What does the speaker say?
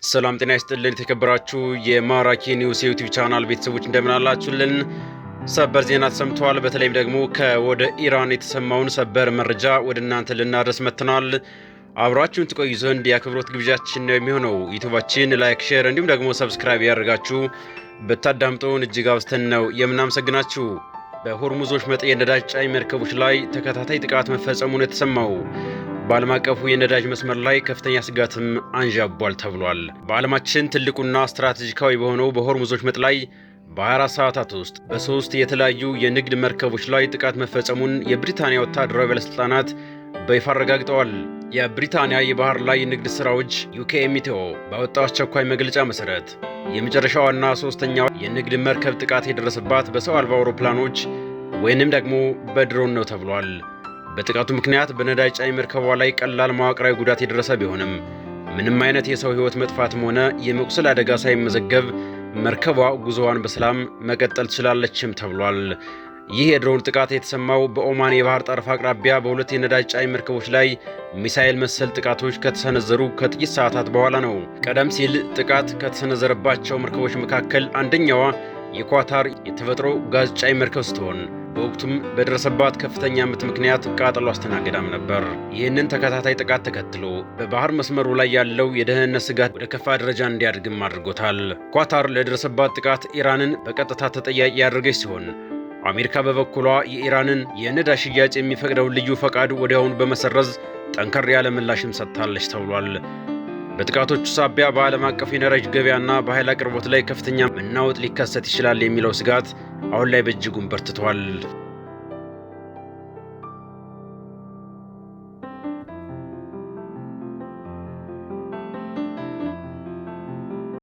ሰላም ጤና ይስጥልን የተከበራችሁ የማራኪ ኒውስ ዩቲዩብ ቻናል ቤተሰቦች እንደምን አላችሁልን? ሰበር ዜና ተሰምቷል። በተለይም ደግሞ ከወደ ኢራን የተሰማውን ሰበር መረጃ ወደ እናንተ ልናደርስ መጥተናል። አብራችሁን ትቆዩ ዘንድ የአክብሮት ግብዣችን ነው የሚሆነው። ዩቲዩባችን ላይክ፣ ሼር እንዲሁም ደግሞ ሰብስክራይብ ያደርጋችሁ ብታዳምጡን እጅግ አብዝተን ነው የምናመሰግናችሁ። በሆርሙዞች መጥ የነዳጅ ጫኝ መርከቦች ላይ ተከታታይ ጥቃት መፈጸሙን የተሰማው በዓለም አቀፉ የነዳጅ መስመር ላይ ከፍተኛ ስጋትም አንዣቧል ተብሏል። በዓለማችን ትልቁና ስትራቴጂካዊ በሆነው በሆርሙዞች መጥ ላይ በ24 ሰዓታት ውስጥ በሶስት የተለያዩ የንግድ መርከቦች ላይ ጥቃት መፈጸሙን የብሪታንያ ወታደራዊ ባለስልጣናት በይፋ አረጋግጠዋል። የብሪታንያ የባህር ላይ ንግድ ስራዎች ዩኬኤምቲኦ ባወጣው አስቸኳይ መግለጫ መሰረት የመጨረሻዋና ሶስተኛው የንግድ መርከብ ጥቃት የደረሰባት በሰው አልባ አውሮፕላኖች ወይንም ደግሞ በድሮን ነው ተብሏል። በጥቃቱ ምክንያት በነዳጅ ጫኝ መርከቧ ላይ ቀላል መዋቅራዊ ጉዳት የደረሰ ቢሆንም ምንም አይነት የሰው ሕይወት መጥፋትም ሆነ የመቁሰል አደጋ ሳይመዘገብ መርከቧ ጉዞዋን በሰላም መቀጠል ትችላለችም ተብሏል። ይህ የድሮን ጥቃት የተሰማው በኦማን የባህር ጠረፍ አቅራቢያ በሁለት የነዳጅ ጫኝ መርከቦች ላይ ሚሳኤል መሰል ጥቃቶች ከተሰነዘሩ ከጥቂት ሰዓታት በኋላ ነው። ቀደም ሲል ጥቃት ከተሰነዘረባቸው መርከቦች መካከል አንደኛዋ የኳታር የተፈጥሮ ጋዝ ጫኝ መርከብ ስትሆን በወቅቱም በደረሰባት ከፍተኛ ምት ምክንያት ቃጠሎ አስተናግዳም ነበር። ይህንን ተከታታይ ጥቃት ተከትሎ በባህር መስመሩ ላይ ያለው የደህንነት ስጋት ወደ ከፋ ደረጃ እንዲያድግም አድርጎታል። ኳታር ለደረሰባት ጥቃት ኢራንን በቀጥታ ተጠያቂ ያደረገች ሲሆን አሜሪካ በበኩሏ የኢራንን የነዳጅ ሽያጭ የሚፈቅደውን ልዩ ፈቃድ ወዲያውኑ በመሰረዝ ጠንከር ያለ ምላሽም ሰጥታለች ተብሏል። በጥቃቶቹ ሳቢያ በዓለም አቀፍ የነዳጅ ገበያና በኃይል አቅርቦት ላይ ከፍተኛ መናወጥ ሊከሰት ይችላል የሚለው ስጋት አሁን ላይ በእጅጉም በርትቷል።